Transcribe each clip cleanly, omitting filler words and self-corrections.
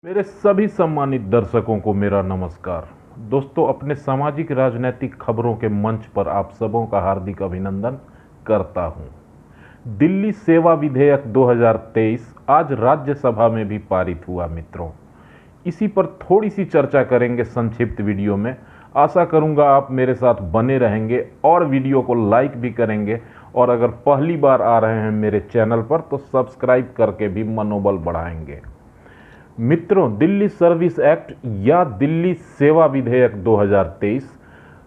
मेरे सभी सम्मानित दर्शकों को मेरा नमस्कार। दोस्तों, अपने सामाजिक राजनीतिक खबरों के मंच पर आप सबों का हार्दिक अभिनंदन करता हूं। दिल्ली सेवा विधेयक 2023 आज राज्यसभा में भी पारित हुआ। मित्रों, इसी पर थोड़ी सी चर्चा करेंगे संक्षिप्त वीडियो में। आशा करूंगा आप मेरे साथ बने रहेंगे और वीडियो को लाइक भी करेंगे, और अगर पहली बार आ रहे हैं मेरे चैनल पर तो सब्सक्राइब करके भी मनोबल बढ़ाएंगे। मित्रों, दिल्ली सर्विस एक्ट या दिल्ली सेवा विधेयक 2023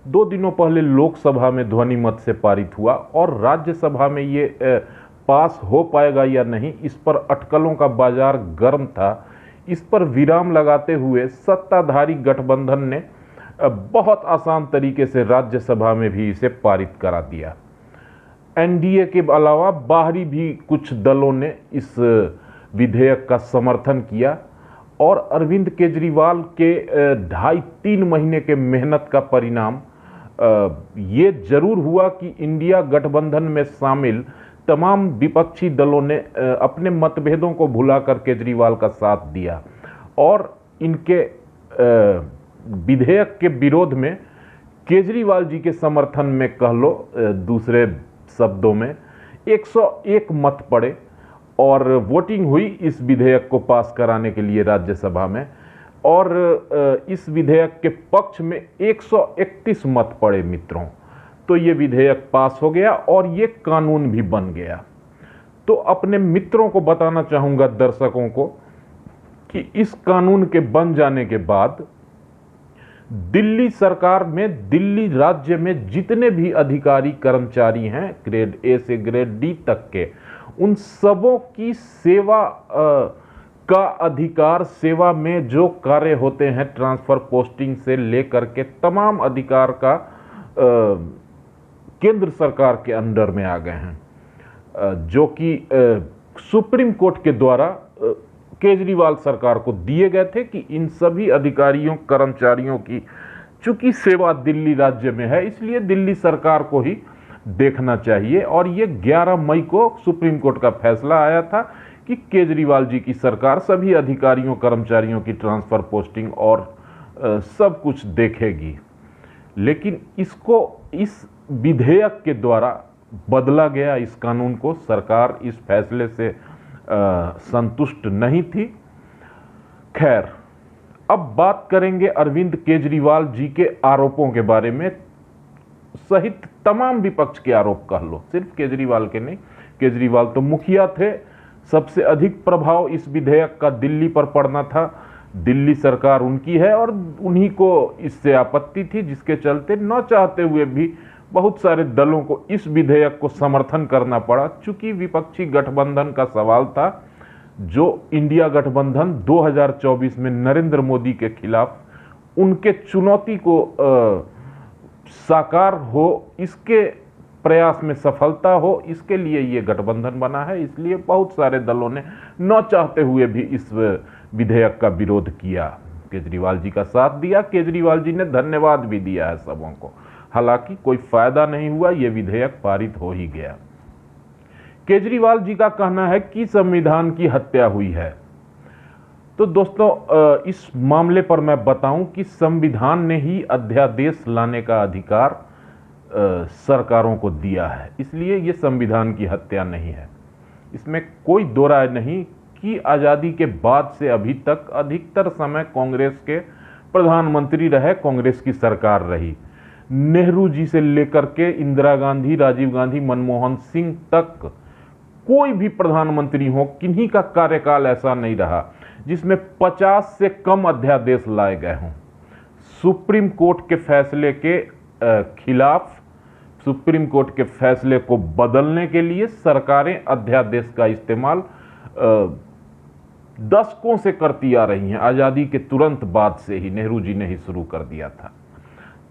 2 दिनों पहले लोकसभा में ध्वनिमत से पारित हुआ, और राज्यसभा में ये पास हो पाएगा या नहीं, इस पर अटकलों का बाजार गर्म था। इस पर विराम लगाते हुए सत्ताधारी गठबंधन ने बहुत आसान तरीके से राज्यसभा में भी इसे पारित करा दिया। एनडीए के अलावा बाहरी भी कुछ दलों ने इस विधेयक का समर्थन किया, और अरविंद केजरीवाल के 2.5-3 महीने के मेहनत का परिणाम ये जरूर हुआ कि इंडिया गठबंधन में शामिल तमाम विपक्षी दलों ने अपने मतभेदों को भुलाकर केजरीवाल का साथ दिया, और इनके विधेयक के विरोध में केजरीवाल जी के समर्थन में, कह लो दूसरे शब्दों में, 101 मत पड़े और वोटिंग हुई इस विधेयक को पास कराने के लिए राज्यसभा में। और इस विधेयक के पक्ष में 131 मत पड़े। मित्रों, तो ये विधेयक पास हो गया और ये कानून भी बन गया। तो अपने मित्रों को बताना चाहूँगा, दर्शकों को, कि इस कानून के बन जाने के बाद दिल्ली सरकार में, दिल्ली राज्य में जितने भी अधिकारी कर्मचारी हैं ग्रेड ए से ग्रेड डी तक के, उन सबों की सेवा का अधिकार, सेवा में जो कार्य होते हैं ट्रांसफर पोस्टिंग से लेकर के तमाम अधिकार का केंद्र सरकार के अंडर में आ गए हैं, जो कि सुप्रीम कोर्ट के द्वारा केजरीवाल सरकार को दिए गए थे कि इन सभी अधिकारियों कर्मचारियों की चूंकि सेवा दिल्ली राज्य में है, इसलिए दिल्ली सरकार को ही देखना चाहिए। और ये 11 मई को सुप्रीम कोर्ट का फैसला आया था कि केजरीवाल जी की सरकार सभी अधिकारियों कर्मचारियों की ट्रांसफर पोस्टिंग और सब कुछ देखेगी। लेकिन इसको इस विधेयक के द्वारा बदला गया, इस कानून को। सरकार इस फैसले से संतुष्ट नहीं थी। खैर, अब बात करेंगे अरविंद केजरीवाल जी के आरोपों के बारे में, सहित तमाम विपक्ष के आरोप, कह लो, सिर्फ केजरीवाल के नहीं। केजरीवाल तो मुखिया थे, सबसे अधिक प्रभाव इस विधेयक का दिल्ली पर पड़ना था। दिल्ली सरकार उनकी है और उन्हीं को इससे आपत्ति थी, जिसके चलते न चाहते हुए भी बहुत सारे दलों को इस विधेयक को समर्थन करना पड़ा। चूंकि विपक्षी गठबंधन का सवाल था, जो इंडिया गठबंधन 2024 में नरेंद्र मोदी के खिलाफ उनके चुनौती को साकार हो, इसके प्रयास में सफलता हो, इसके लिए ये गठबंधन बना है। इसलिए बहुत सारे दलों ने न चाहते हुए भी इस विधेयक का विरोध किया, केजरीवाल जी का साथ दिया। केजरीवाल जी ने धन्यवाद भी दिया है सबों को। हालांकि कोई फायदा नहीं हुआ, ये विधेयक पारित हो ही गया। केजरीवाल जी का कहना है कि संविधान की हत्या हुई है। तो दोस्तों, इस मामले पर मैं बताऊं कि संविधान ने ही अध्यादेश लाने का अधिकार सरकारों को दिया है, इसलिए ये संविधान की हत्या नहीं है। इसमें कोई दो राय नहीं कि आज़ादी के बाद से अभी तक अधिकतर समय कांग्रेस के प्रधानमंत्री रहे, कांग्रेस की सरकार रही। नेहरू जी से लेकर के इंदिरा गांधी, राजीव गांधी, मनमोहन सिंह तक कोई भी प्रधानमंत्री हो, किन्हीं का कार्यकाल ऐसा नहीं रहा जिसमें 50 से कम अध्यादेश लाए गए हों। सुप्रीम कोर्ट के फैसले के खिलाफ, सुप्रीम कोर्ट के फैसले को बदलने के लिए सरकारें अध्यादेश का इस्तेमाल दशकों से करती आ रही हैं। आज़ादी के तुरंत बाद से ही नेहरू जी ने ही शुरू कर दिया था।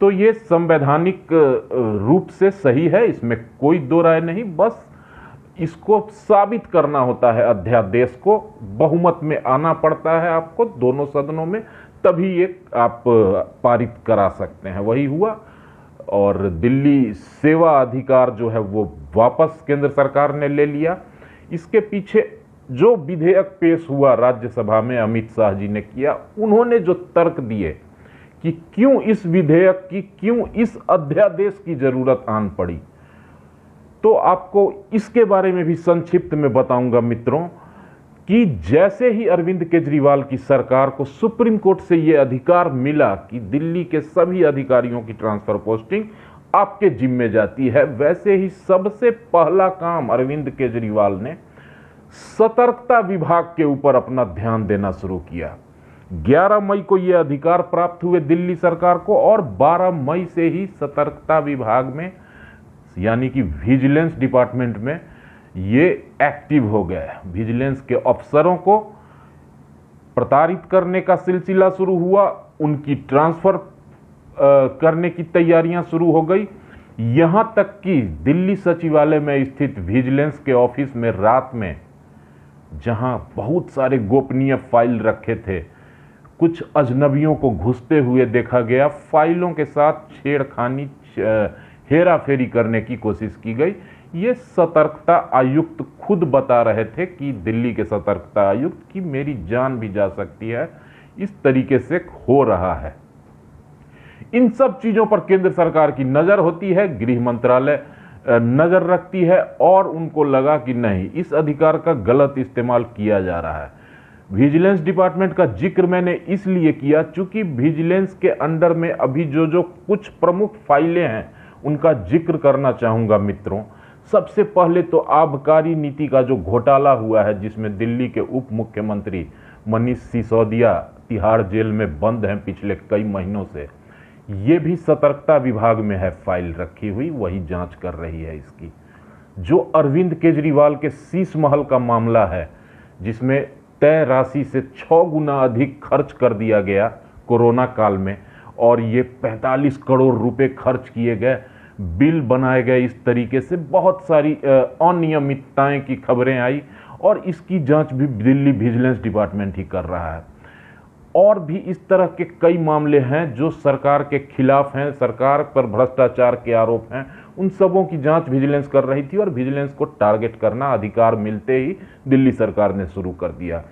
तो ये संवैधानिक रूप से सही है, इसमें कोई दो राय नहीं। बस इसको साबित करना होता है, अध्यादेश को बहुमत में आना पड़ता है आपको दोनों सदनों में, तभी ये आप पारित करा सकते हैं। वही हुआ, और दिल्ली सेवा अधिकार जो है वो वापस केंद्र सरकार ने ले लिया। इसके पीछे जो विधेयक पेश हुआ राज्यसभा में अमित शाह जी ने किया, उन्होंने जो तर्क दिए कि क्यों इस विधेयक की, क्यों इस अध्यादेश की जरूरत आन पड़ी, तो आपको इसके बारे में भी संक्षिप्त में बताऊंगा मित्रों कि जैसे ही अरविंद केजरीवाल की सरकार को सुप्रीम कोर्ट से यह अधिकार मिला कि दिल्ली के सभी अधिकारियों की ट्रांसफर पोस्टिंग आपके जिम्मे जाती है, वैसे ही सबसे पहला काम अरविंद केजरीवाल ने सतर्कता विभाग के ऊपर अपना ध्यान देना शुरू किया। 11 मई को यह अधिकार प्राप्त हुए दिल्ली सरकार को और 12 मई से ही सतर्कता विभाग में यानी कि विजिलेंस डिपार्टमेंट में ये एक्टिव हो गया। विजिलेंस के अफसरों को प्रताड़ित करने का सिलसिला शुरू हुआ, उनकी ट्रांसफर करने की तैयारियां शुरू हो गई। यहां तक कि दिल्ली सचिवालय में स्थित विजिलेंस के ऑफिस में रात में जहां बहुत सारे गोपनीय फाइल रखे थे, कुछ अजनबियों को घुसते हुए देखा गया। फाइलों के साथ छेड़खानी, हेरा फेरी करने की कोशिश की गई। ये सतर्कता आयुक्त खुद बता रहे थे कि दिल्ली के सतर्कता आयुक्त की मेरी जान भी जा सकती है, इस तरीके से हो रहा है। इन सब चीजों पर केंद्र सरकार की नजर होती है, गृह मंत्रालय नजर रखती है और उनको लगा कि नहीं, इस अधिकार का गलत इस्तेमाल किया जा रहा है। विजिलेंस डिपार्टमेंट का जिक्र मैंने इसलिए किया चूंकि विजिलेंस के अंडर में अभी जो कुछ प्रमुख फाइलें हैं उनका जिक्र करना चाहूंगा मित्रों। सबसे पहले तो आबकारी नीति का जो घोटाला हुआ है, जिसमें दिल्ली के उप मुख्यमंत्री मनीष सिसोदिया तिहाड़ जेल में बंद हैं पिछले कई महीनों से, ये भी सतर्कता विभाग में है फाइल रखी हुई, वही जांच कर रही है इसकी। जो अरविंद केजरीवाल के शीश महल का मामला है, जिसमें तय राशि से 6 गुना अधिक खर्च कर दिया गया कोरोना काल में और ये 45 करोड़ रुपए खर्च किए गए, बिल बनाए गए, इस तरीके से बहुत सारी अनियमितताएं की खबरें आई और इसकी जांच भी दिल्ली विजिलेंस डिपार्टमेंट ही कर रहा है। और भी इस तरह के कई मामले हैं जो सरकार के खिलाफ हैं, सरकार पर भ्रष्टाचार के आरोप हैं, उन सबों की जांच विजिलेंस कर रही थी और विजिलेंस को टारगेट करना अधिकार मिलते ही दिल्ली सरकार ने शुरू कर दिया।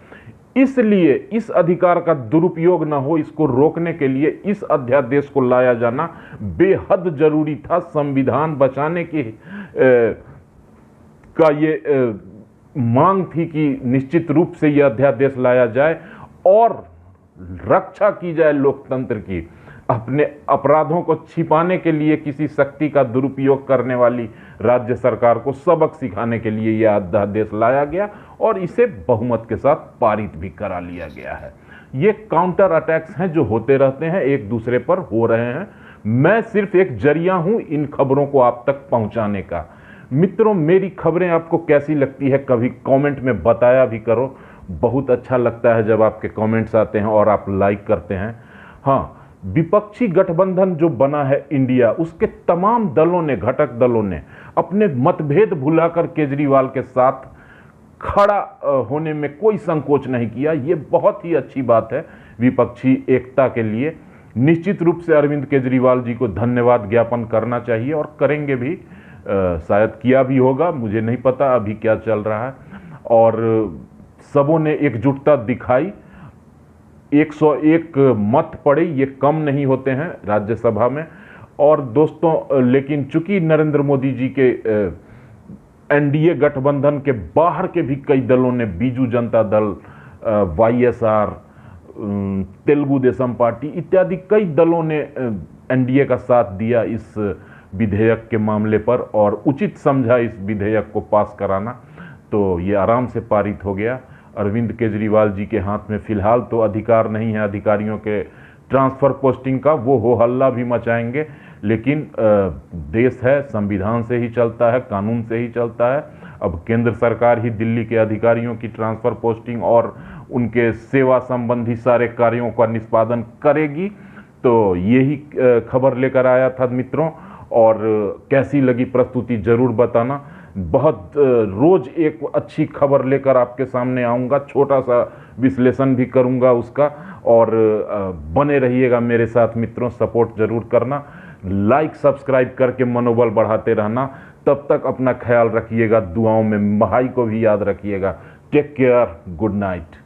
इसलिए इस अधिकार का दुरुपयोग न हो, इसको रोकने के लिए इस अध्यादेश को लाया जाना बेहद जरूरी था। संविधान बचाने की मांग थी कि निश्चित रूप से यह अध्यादेश लाया जाए और रक्षा की जाए लोकतंत्र की। अपने अपराधों को छिपाने के लिए किसी शक्ति का दुरुपयोग करने वाली राज्य सरकार को सबक सिखाने के लिए यह अध्यादेश लाया गया और इसे बहुमत के साथ पारित भी करा लिया गया है। ये काउंटर अटैक्स हैं जो होते रहते हैं, एक दूसरे पर हो रहे हैं। मैं सिर्फ एक जरिया हूं इन खबरों को आप तक पहुंचाने का। मित्रों, मेरी खबरें आपको कैसी लगती है कभी कमेंट में बताया भी करो। बहुत अच्छा लगता है जब आपके कमेंट्स आते हैं और आप लाइक करते हैं। हाँ, विपक्षी गठबंधन जो बना है इंडिया, उसके तमाम दलों ने, घटक दलों ने अपने मतभेद भुलाकर केजरीवाल के साथ खड़ा होने में कोई संकोच नहीं किया। ये बहुत ही अच्छी बात है विपक्षी एकता के लिए। निश्चित रूप से अरविंद केजरीवाल जी को धन्यवाद ज्ञापन करना चाहिए और करेंगे भी, शायद किया भी होगा, मुझे नहीं पता अभी क्या चल रहा है। और सबों ने एकजुटता दिखाई, 101 मत पड़े, ये कम नहीं होते हैं राज्यसभा में। और दोस्तों, लेकिन चूंकि नरेंद्र मोदी जी के एनडीए गठबंधन के बाहर के भी कई दलों ने, बीजू जनता दल, वाईएसआर, तेलुगु देशम पार्टी इत्यादि कई दलों ने एनडीए का साथ दिया इस विधेयक के मामले पर और उचित समझा इस विधेयक को पास कराना, तो ये आराम से पारित हो गया। अरविंद केजरीवाल जी के हाथ में फिलहाल तो अधिकार नहीं है अधिकारियों के ट्रांसफ़र पोस्टिंग का, वो हो हल्ला भी मचाएंगे, लेकिन देश है, संविधान से ही चलता है, कानून से ही चलता है। अब केंद्र सरकार ही दिल्ली के अधिकारियों की ट्रांसफ़र पोस्टिंग और उनके सेवा संबंधी सारे कार्यों का निष्पादन करेगी। तो यही खबर लेकर आया था मित्रों, और कैसी लगी प्रस्तुति ज़रूर बताना। बहुत रोज़ एक अच्छी खबर लेकर आपके सामने आऊँगा, छोटा सा विश्लेषण भी करूँगा उसका, और बने रहिएगा मेरे साथ मित्रों, सपोर्ट ज़रूर करना, लाइक सब्सक्राइब करके मनोबल बढ़ाते रहना। तब तक अपना ख्याल रखिएगा, दुआओं में भाई को भी याद रखिएगा। Take care, good night.